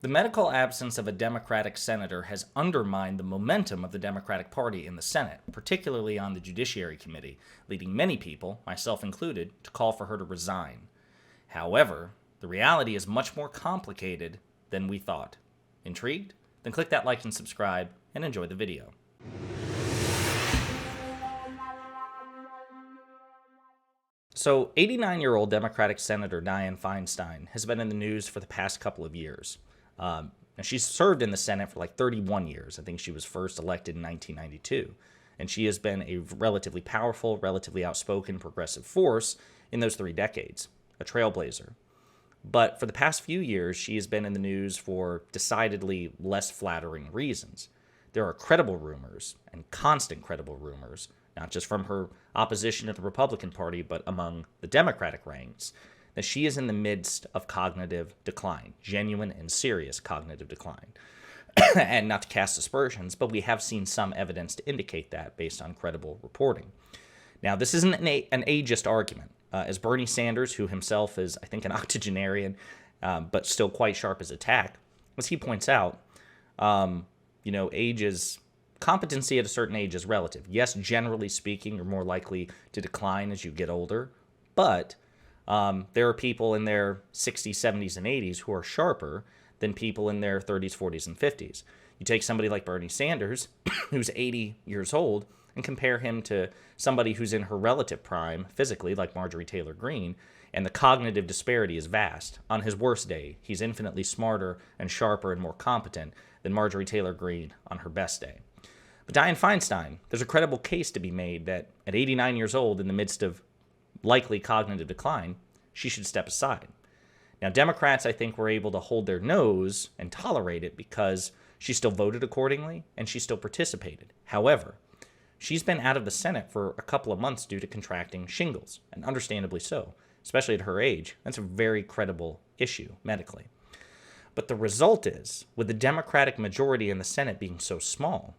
The medical absence of a Democratic senator has undermined the momentum of the Democratic Party in the Senate, particularly on the Judiciary Committee, leading many people, myself included, to call for her to resign. However, the reality is much more complicated than we thought. Intrigued? Then click that like and subscribe and enjoy the video. So, 89-year-old Democratic Senator Dianne Feinstein has been in the news for the past couple of years. And she's served in the Senate for like 31 years. I think she was first elected in 1992. And she has been a relatively powerful, relatively outspoken progressive force in those 3 decades, a trailblazer. But for the past few years, she has been in the news for decidedly less flattering reasons. There are credible rumors, and constant credible rumors, not just from her opposition to the Republican Party, but among the Democratic ranks, that she is in the midst of cognitive decline, genuine and serious cognitive decline. And not to cast aspersions, but we have seen some evidence to indicate that based on credible reporting. Now, this isn't an ageist argument. As Bernie Sanders, who himself is, I think, an octogenarian, but still quite sharp as a tack, as he points out, competency at a certain age is relative. Yes, generally speaking, you're more likely to decline as you get older, but there are people in their 60s, 70s, and 80s who are sharper than people in their 30s, 40s, and 50s. You take somebody like Bernie Sanders, who's 80 years old, and compare him to somebody who's in her relative prime physically, like Marjorie Taylor Greene, and the cognitive disparity is vast. On his worst day, he's infinitely smarter and sharper and more competent than Marjorie Taylor Greene on her best day. But Dianne Feinstein, there's a credible case to be made that at 89 years old, in the midst of likely cognitive decline, she should step aside. Now, Democrats, I think, were able to hold their nose and tolerate it because she still voted accordingly and she still participated. However, she's been out of the Senate for a couple of months due to contracting shingles, and understandably so, especially at her age. That's a very credible issue medically. But the result is, with the Democratic majority in the Senate being so small,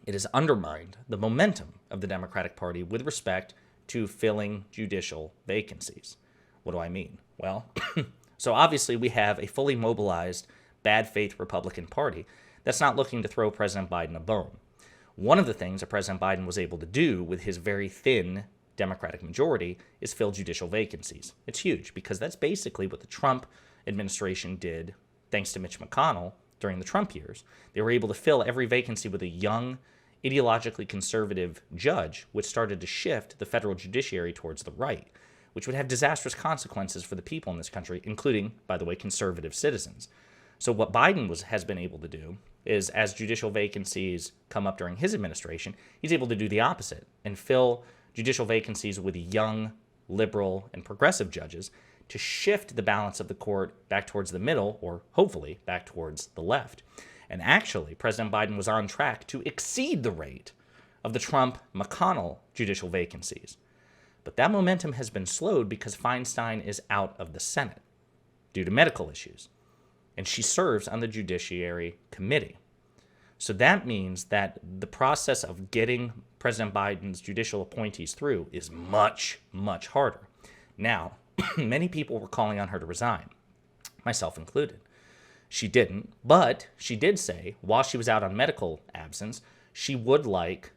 it has undermined the momentum of the Democratic Party with respect to filling judicial vacancies. What do I mean? Well, so obviously we have a fully mobilized, bad faith Republican Party that's not looking to throw President Biden a bone. One of the things that President Biden was able to do with his very thin Democratic majority is fill judicial vacancies. It's huge because that's basically what the Trump administration did thanks to Mitch McConnell during the Trump years. They were able to fill every vacancy with a young, ideologically conservative judge, which started to shift the federal judiciary towards the right, which would have disastrous consequences for the people in this country, including, by the way, conservative citizens. So what Biden has been able to do is, as judicial vacancies come up during his administration, he's able to do the opposite and fill judicial vacancies with young, liberal, and progressive judges to shift the balance of the court back towards the middle, or hopefully back towards the left. And actually, President Biden was on track to exceed the rate of the Trump-McConnell judicial vacancies. But that momentum has been slowed because Feinstein is out of the Senate due to medical issues, and she serves on the Judiciary Committee. So that means that the process of getting President Biden's judicial appointees through is much, much harder. Now, many people were calling on her to resign, myself included. She didn't, but she did say, while she was out on medical absence, she would like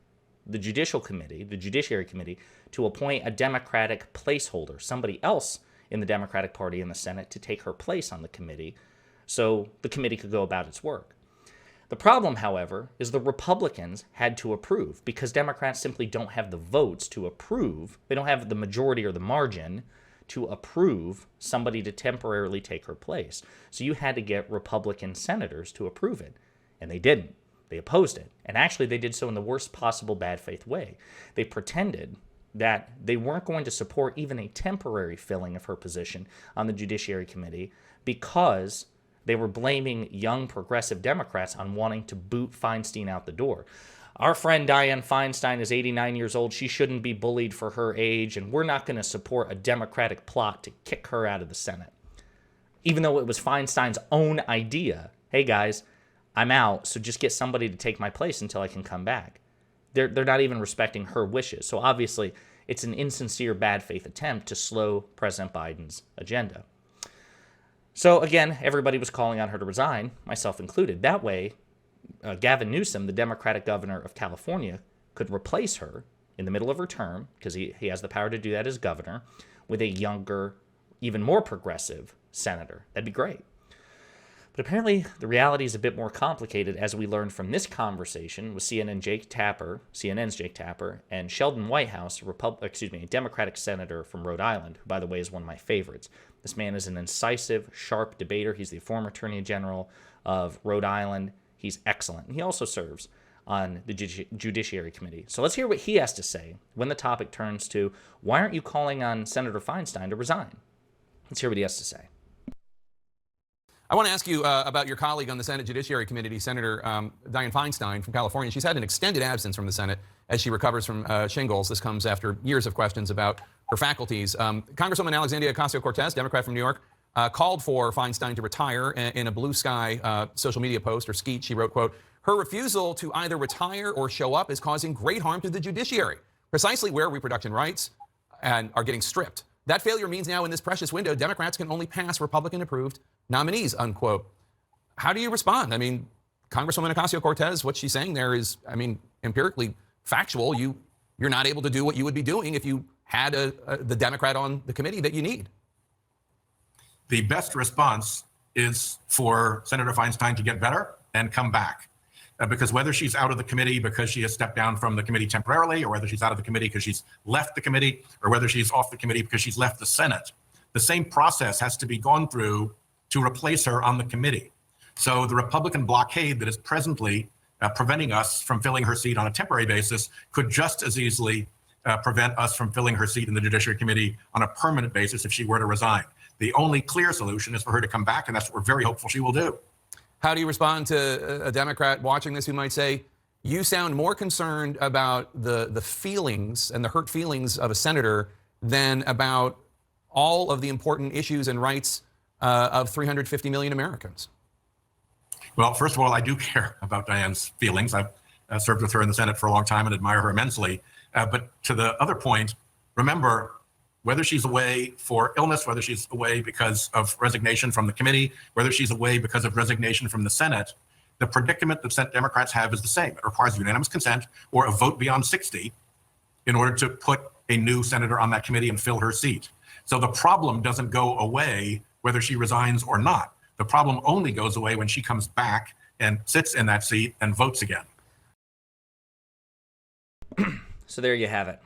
the Judiciary Committee, to appoint a Democratic placeholder, somebody else in the Democratic Party in the Senate, to take her place on the committee so the committee could go about its work. The problem, however, is the Republicans had to approve because Democrats simply don't have the votes to approve. They don't have the majority or the margin to approve somebody to temporarily take her place. So you had to get Republican senators to approve it, and they didn't. They opposed it, and actually they did so in the worst possible bad faith way. They pretended that they weren't going to support even a temporary filling of her position on the Judiciary Committee because they were blaming young progressive Democrats on wanting to boot Feinstein out the door. Our friend Dianne Feinstein is 89 years old. She shouldn't be bullied for her age, and we're not going to support a Democratic plot to kick her out of the Senate. Even though it was Feinstein's own idea. Hey, guys, I'm out, so just get somebody to take my place until I can come back. They're not even respecting her wishes. So obviously, it's an insincere bad faith attempt to slow President Biden's agenda. So again, everybody was calling on her to resign, myself included. That way, Gavin Newsom, the Democratic governor of California, could replace her in the middle of her term, because he has the power to do that as governor, with a younger, even more progressive senator. That'd be great. But apparently, the reality is a bit more complicated, as we learned from this conversation with CNN's Jake Tapper, and Sheldon Whitehouse, a Democratic senator from Rhode Island, who, by the way, is one of my favorites. This man is an incisive, sharp debater. He's the former Attorney General of Rhode Island. He's excellent. And he also serves on the Judiciary Committee. So let's hear what he has to say when the topic turns to, why aren't you calling on Senator Feinstein to resign? Let's hear what he has to say. I want to ask you about your colleague on the Senate Judiciary Committee, Senator Dianne Feinstein from California. She's had an extended absence from the Senate as she recovers from shingles. This comes after years of questions about her faculties. Congresswoman Alexandria Ocasio-Cortez, Democrat from New York, called for Feinstein to retire in a Blue Sky social media post or skeet. She wrote, quote, "Her refusal to either retire or show up is causing great harm to the judiciary, precisely where reproduction rights are getting stripped. That failure means now in this precious window, Democrats can only pass Republican-approved nominees," unquote. How do you respond? I mean, Congresswoman Ocasio-Cortez, what she's saying there is, I mean, empirically factual. You're not able to do what you would be doing if you had the Democrat on the committee that you need. The best response is for Senator Feinstein to get better and come back. Because whether she's out of the committee because she has stepped down from the committee temporarily, or whether she's out of the committee because she's left the committee, or whether she's off the committee because she's left the Senate, the same process has to be gone through to replace her on the committee. So the Republican blockade that is presently preventing us from filling her seat on a temporary basis could just as easily prevent us from filling her seat in the Judiciary Committee on a permanent basis if she were to resign. The only clear solution is for her to come back, and that's what we're very hopeful she will do. How do you respond to a Democrat watching this who might say, you sound more concerned about the feelings and the hurt feelings of a senator than about all of the important issues and rights of 350 million Americans? Well, first of all, I do care about Dianne's feelings. I've served with her in the Senate for a long time and admire her immensely. But to the other point, remember, whether she's away for illness, whether she's away because of resignation from the committee, whether she's away because of resignation from the Senate, the predicament that Senate Democrats have is the same. It requires unanimous consent or a vote beyond 60 in order to put a new senator on that committee and fill her seat. So the problem doesn't go away whether she resigns or not. The problem only goes away when she comes back and sits in that seat and votes again. So there you have it.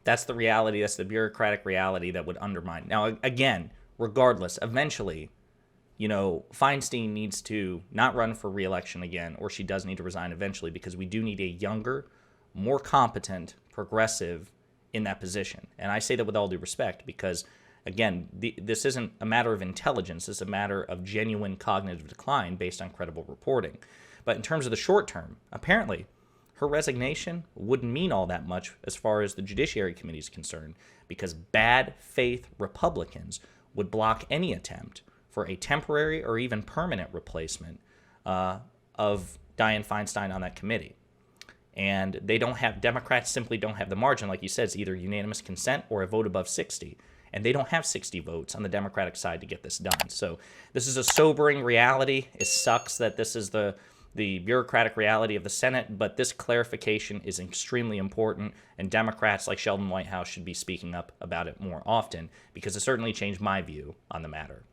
That's the reality. That's the bureaucratic reality that would undermine. Now, again, regardless, eventually, Feinstein needs to not run for re-election again, or she does need to resign eventually, because we do need a younger, more competent, progressive in that position. And I say that with all due respect, because, again, this isn't a matter of intelligence. It's a matter of genuine cognitive decline based on credible reporting. But in terms of the short term, apparently, her resignation wouldn't mean all that much as far as the Judiciary Committee is concerned, because bad faith Republicans would block any attempt for a temporary or even permanent replacement of Dianne Feinstein on that committee. And Democrats simply don't have the margin. Like you said, it's either unanimous consent or a vote above 60. And they don't have 60 votes on the Democratic side to get this done. So this is a sobering reality. It sucks that this is the bureaucratic reality of the Senate, but this clarification is extremely important, and Democrats like Sheldon Whitehouse should be speaking up about it more often, because it certainly changed my view on the matter.